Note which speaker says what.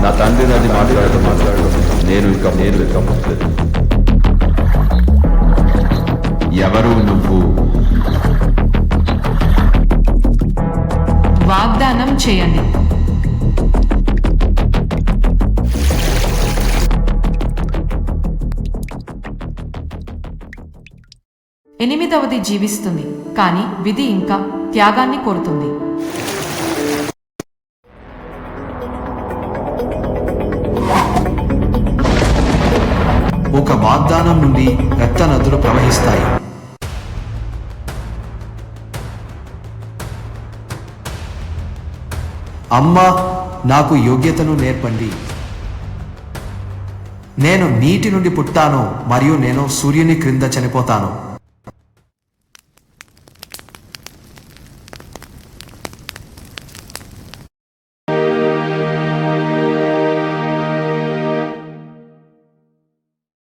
Speaker 1: నా తండ్రి నది మాట్లాడదు నేను ఇక ముట్టలేదు. ఎవరు నువ్వు?
Speaker 2: వాగ్దానం చేయండి. ఎనిమిదవది జీవిస్తుంది, కానీ విధి ఇంకా త్యాగాన్ని కోరుతుంది.
Speaker 3: ఒక వాగ్దానం నుండి రక్త నదులు ప్రవహిస్తాయి. అమ్మా, నాకు యోగ్యతను నేర్పండి. నేను నీటి నుండి పుట్టాను మరియు నేను సూర్యుని క్రింద చనిపోతాను.